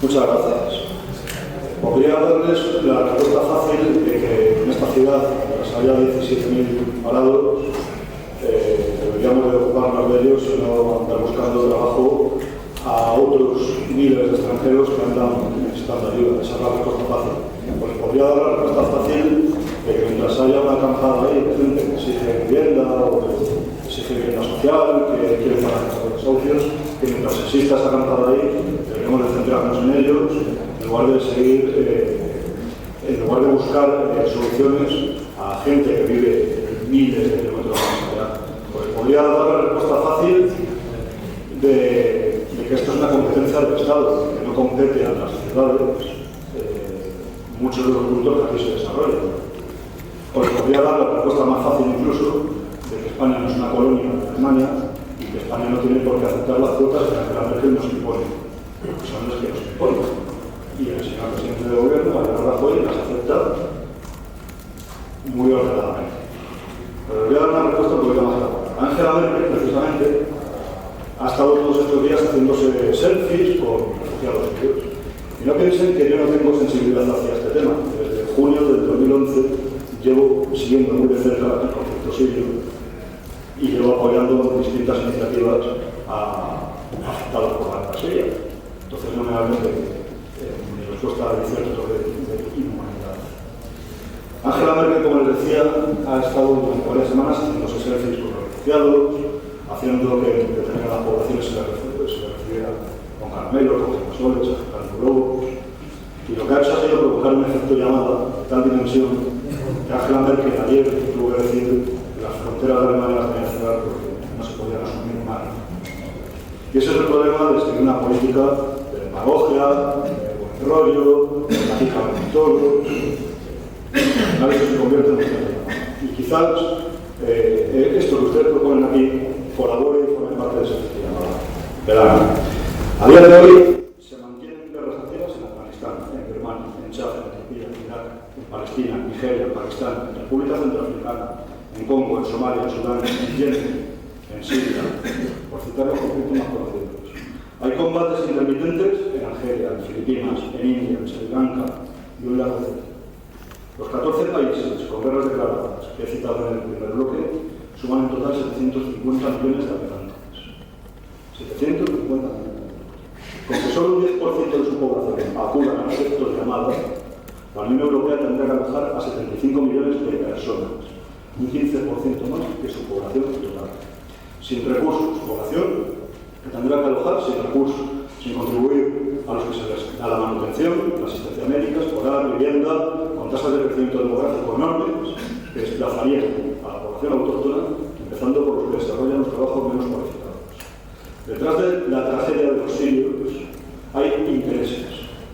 Muchas gracias. Podría darles la respuesta fácil de que en esta ciudad, tras haya 17.000 parados, deberíamos de ocuparnos de ellos y no andar buscando trabajo a otros miles de extranjeros que andan necesitando ayuda. Esa es la respuesta fácil. Pues podría dar la respuesta fácil de que mientras haya una acampada ahí de gente que exige vivienda o que exige vivienda social, que quiere pagar los desahucios, que mientras exista esa acampada ahí, deberíamos de centrarnos en ellos, en lugar de seguir, en lugar de buscar soluciones a gente que vive miles de kilómetros más allá. Pues podría dar la respuesta fácil de que esto es una competencia del Estado, que no compete a las ciudades muchos de los puntos que aquí se desarrollan. Pues podría dar la respuesta más fácil incluso de que España no es una colonia de Alemania y que España no tiene por qué aceptar las cuotas que Angela Merkel nos impone, porque son las que nos imponen. Y el señor presidente de gobierno, Mariano Rajoy, las acepta muy ordenadamente. Pero voy a dar una respuesta un poquito más clara. Angela Merkel, precisamente, ha estado todos estos días haciéndose selfies con refugiados sirios. Y no piensen que yo no tengo sensibilidad hacia este tema. Desde junio del 2011 llevo siguiendo muy de cerca el conflicto sirio y llevo apoyando distintas iniciativas afectadas por la guerra siria. Entonces no me hablen de mi respuesta de cierto de inhumanidad. Angela Merkel, como les decía, ha estado durante varias semanas haciéndose selfies con los refugiados, haciendo que determinadas poblaciones se les recibiera con caramelos, con girasoles, aceptando globos. Y lo que ha hecho ha sido provocar un efecto llamada de tal dimensión que Angela Merkel ayer tuvo que decir que las fronteras de Alemania las tenía que cerrar porque no se podían asumir más. Y ese es el problema de seguir una política de demagogia, de buen rollo, de platica con todos. A veces se convierte en un tema. Y quizás esto que ustedes proponen aquí colabore y forme parte de ese sistema. Verán, a día de hoy se mantienen guerras activas en Afganistán, en Birmania, en Chad, en Etiopía, en Irak, en Palestina, en Nigeria, en Pakistán, en República Centroafricana, en Congo, en Somalia, en Sudán, en Yemen, en Siria, por citar los conflictos más conocidos. Hay combates intermitentes en Argelia, en Filipinas, en India, en Sri Lanka y un largo etcétera. Los 14 países con guerras declaradas que he citado en el primer bloque suman en total 750 millones de habitantes. 750 millones. Con que solo un 10% de su población acuda a efectos llamadas, la Unión Europea tendrá que alojar a 75 millones de personas, un 15% más que su población total. Sin recursos, población que tendrá que alojar sin recursos, sin contribuir a los que se les da la manutención, la asistencia médica, escolar, vivienda, con tasas de crecimiento demográfico enormes que desplazarían a la población autóctona, empezando por los que desarrollan los trabajos menos cualificados. Detrás de la tragedia de los sirios hay intereses,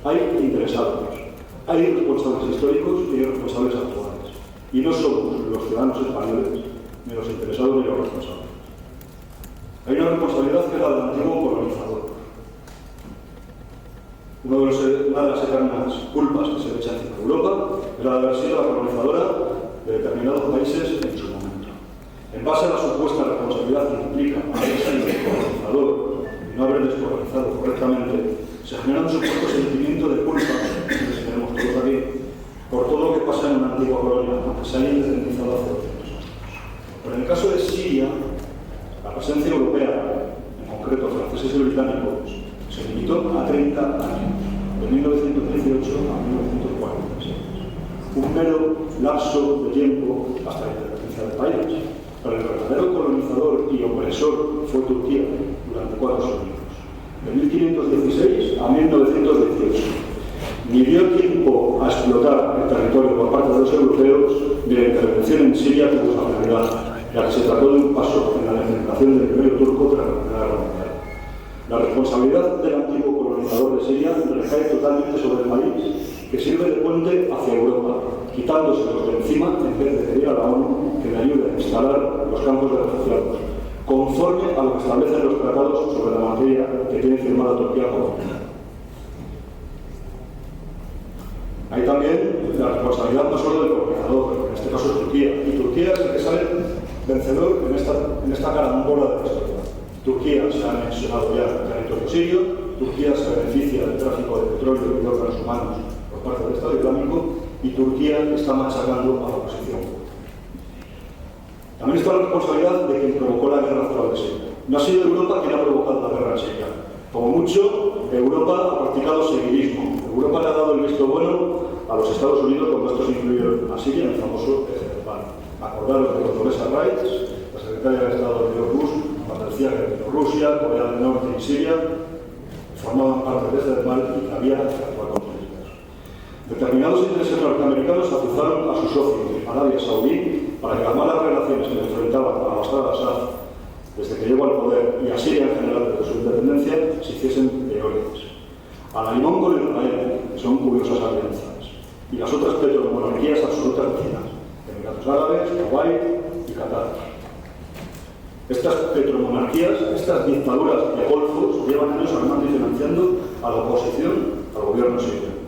hay interesados, hay responsables históricos y hay responsables actuales. Y no somos los ciudadanos españoles, ni los interesados ni los responsables. Hay una responsabilidad que es la del antiguo colonizador. Una de las eternas culpas que se le echan a Europa es la de haber sido la colonizadora de determinados países en su momento. En base a la supuesta responsabilidad que implica haber sido el colonizador y no haber descolonizado correctamente, se genera un supuesto sentimiento de culpa, que tenemos todos aquí, por todo lo que pasa en una antigua colonia, aunque se haya independizado hace 200 años. Pero en el caso de Siria, la presencia europea, en concreto franceses y británicos, se limitó a 30 años, de 1918 a 1946. Un mero lapso de tiempo hasta la independencia del país. Pero el verdadero colonizador y opresor fue Turquía durante 4 siglos, de 1516 a 1918. Ni dio tiempo a explotar el territorio por parte de los europeos, ni la intervención en Siria tuvo esa finalidad, ya que se trató de un paso en la definición del imperio turco tras la Primera Guerra Mundial. La responsabilidad del antiguo colonizador de Siria recae totalmente sobre el país, que sirve de puente hacia Europa, quitándoselos de encima en vez de pedir a la ONU que le ayude a instalar los campos de refugiados, conforme a lo que establecen los tratados sobre la materia que tiene firmada Turquía con Europa. Hay también la responsabilidad no solo del colonizador, pero en este caso es Turquía, y Turquía es el que sale vencedor en esta carambola de la historia. Turquía se ha anexionado ya el territorio sirio, Turquía se beneficia del tráfico de petróleo y de órganos humanos por parte del Estado Islámico, y Turquía está machacando a la oposición. También está la responsabilidad de quien provocó la guerra actual de Siria. No ha sido Europa quien ha provocado la guerra en Siria. Como mucho, Europa ha practicado seguidismo. Europa le ha dado el visto bueno a los Estados Unidos cuando estos incluyeron a Siria en el famoso eje del mal. Acordaros de Condoleezza Rice, la secretaria de Estado de Bush, cuando decía que Rusia, Corea del Norte y Siria formaban parte del eje del mal y que había que actuar contra ellos. Determinados intereses norteamericanos acusaron a su socio, Arabia Saudí, para que las malas relaciones que enfrentaban a Bashar al-Assad desde que llegó al poder y a Siria en general desde su independencia se hiciesen peores. A la limón con Israel, que son curiosas alianzas, y las otras petromonarquías absolutas vecinas, Emiratos Árabes, Kuwait y Qatar. Estas petromonarquías, estas dictaduras de golfos, llevan años armando y financiando a la oposición al gobierno sirio.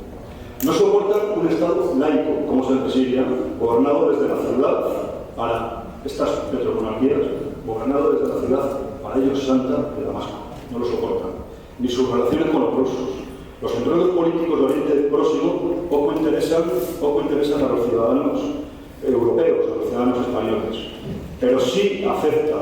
No soportan un Estado laico, como es el de Siria, gobernado desde la ciudad para estas petromonarquías, gobernado desde la ciudad para ellos santa de Damasco. No lo soportan. Ni sus relaciones con los rusos. Los enredos políticos de Oriente Próximo poco interesan a los ciudadanos europeos, a los ciudadanos españoles. Pero sí afecta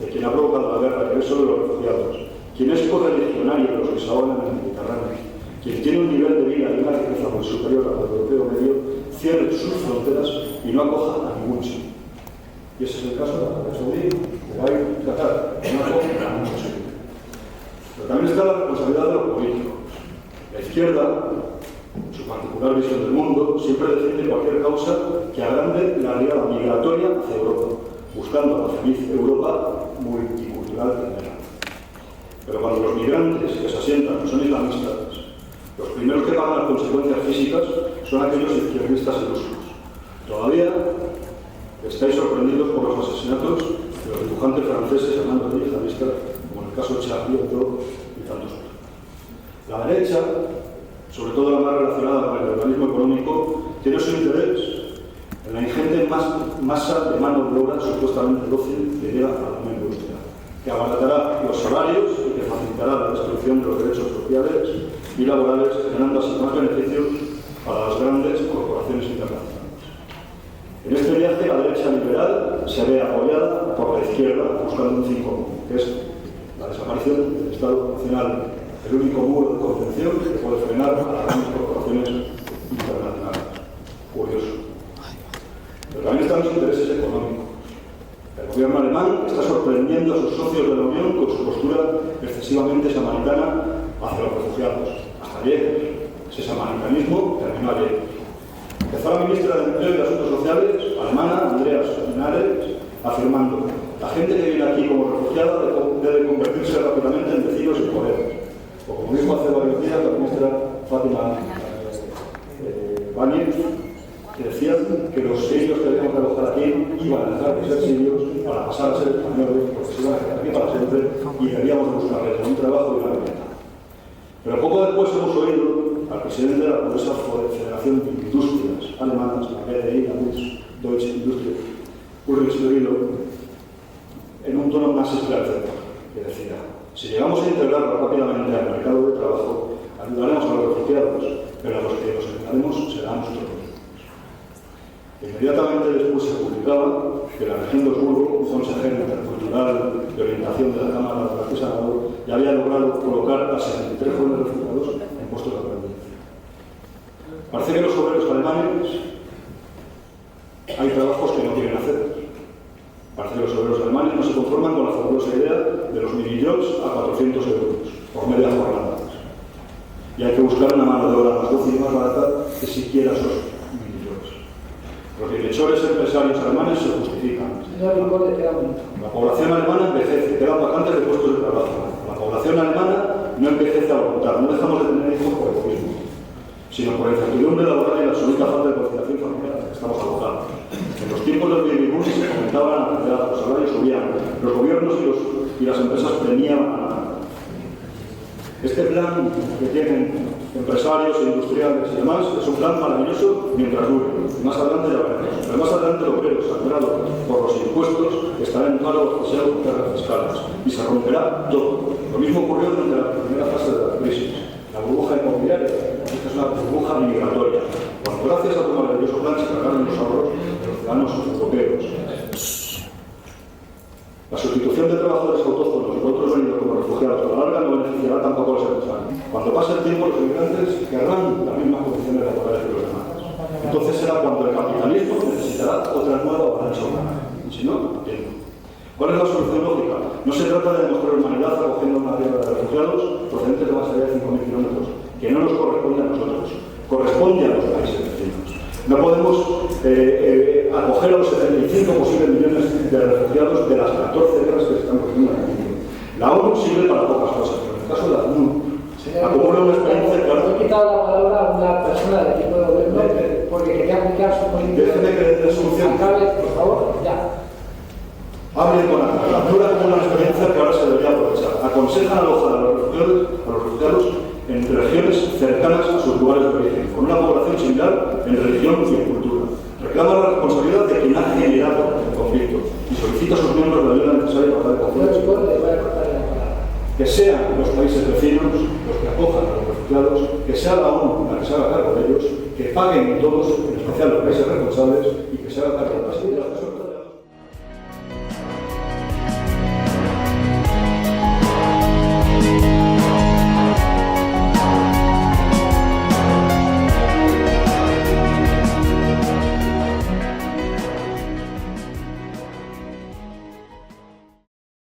de quien ha provocado la guerra, que es sobre los refugiados, quien es correligionario de los que se ahogan en el Mediterráneo, quien tiene un nivel de vida y una riqueza muy superior al europeo medio, cierre sus fronteras y no acoja a ningún sitio. Y ese es el caso de Arabia Saudí, Kuwait, Qatar, no acoge a ningún sitio. Pero también está la responsabilidad de los políticos. La izquierda, en su particular visión del mundo, siempre defiende cualquier causa que agrande la realidad migratoria hacia Europa, buscando la feliz Europa multicultural primera. Pero cuando los migrantes que se asientan son islamistas, los primeros que pagan las consecuencias físicas son aquellos izquierdistas ilusos. Todavía estáis sorprendidos por los asesinatos de los dibujantes franceses llamados de islamistas, como en el caso de Charlie Hebdo y tantos otros. La derecha, sobre todo la más relacionada con el liberalismo económico, tiene su interés en la ingente masa de mano de obra supuestamente dócil que llega a la Unión Europea, que abaratará los salarios y que facilitará la destrucción de los derechos sociales y laborales, generando así más beneficios para las grandes corporaciones internacionales. En este viaje, la derecha liberal se ve apoyada por la izquierda, buscando un fin común, que es la desaparición del Estado Nacional, el único muro de contención que puede frenar a las grandes corporaciones internacionales. Curioso. Pero también están los intereses económicos. El gobierno alemán está sorprendiendo a sus socios de la Unión con su postura excesivamente samaritana hacia los refugiados. Hasta ayer, ese samaritanismo terminó ayer. Empezó la ministra de Empleo y de Asuntos Sociales, alemana, Andrea Schinares, afirmando: la gente que viene aquí como refugiada debe convertirse rápidamente en vecinos y colegas. O como dijo hace varios días la ministra Fátima Báñez, que decía que los sirios que debíamos alojar aquí iban a dejar de ser sirios para pasar a ser españoles, porque se iban a quedar aquí para siempre y debíamos buscarles un trabajo y una vivienda. Pero poco después hemos oído al presidente de la poderosa Federación de Industrias alemanas, la BDI, la Deutsche Industrie, Ulrich Berillo, en un tono más esclarecedor, que decía: si llegamos a integrarlo rápidamente al mercado de trabajo, ayudaremos a los refugiados, pero a los que nos ayudaremos serán nosotros. Inmediatamente después se publicaba que la región de Osburgo, un consejero intercultural de orientación de la Cámara de la Senado, ya había logrado colocar a 63 jóvenes refugiados en puestos de aprendizaje. Parece que los obreros alemanes hay trabajos que no quieren hacer. Parece que los obreros alemanes no se conforman con la fabulosa idea de los mini-jobs a 400 euros por media jornada. Y hay que buscar una mano de obra más dócil y más barata que siquiera esos mini-jobs. Los bienhechores empresarios alemanes se justifican. La población alemana envejece, quedan vacantes de puestos de trabajo. La población alemana no envejece a voluntad, no dejamos de tener hijos por egoísmo, sino por incertidumbre laboral y la absoluta falta de conciliación familiar que estamos abocados. En los tiempos del baby boom se comentaban la natalidad, los salarios subían, los gobiernos y las empresas premiaban a la. Este plan que tienen empresarios, industriales y demás es un plan maravilloso mientras dure. Más adelante ya veremos. Pero más adelante el obrero, sangrado por los impuestos, estará en paro bajo por tierras fiscales y se romperá todo. Lo mismo ocurrió durante la primera fase de la crisis. Cuando pase el tiempo, los inmigrantes querrán las mismas condiciones laborales que los demás. Entonces será cuando el capitalismo necesitará otra nueva avalancha humana. Y si no, tiempo. ¿Cuál es la solución lógica? No se trata de demostrar humanidad acogiendo una tierra de refugiados procedentes de más allá de 5.000 kilómetros, que no nos corresponde a nosotros, corresponde a los países vecinos. No podemos acoger a los 75 posibles millones de refugiados de las 14 guerras que se están produciendo en el mundo. La ONU sirve para pocas cosas, pero en el caso de la ONU, acumula una experiencia clara. He quitado la palabra a una persona del equipo de gobierno porque quería aplicar su política. Déjeme que le dé solución. Acabe, por favor, ya. Hablen con la altura como una experiencia que ahora se debería aprovechar. Aconsejan alojar a los refugiados en regiones cercanas a sus lugares de origen, con una población similar en religión y en cultura. Reclama la responsabilidad de quien ha generado el conflicto y solicita a sus miembros la ayuda necesaria para el conflicto. Que sean los países vecinos los que acojan a los refugiados, que sea la ONU la que se haga cargo de ellos, que paguen todos, en especial los países responsables, y que se haga cargo de las ayudas.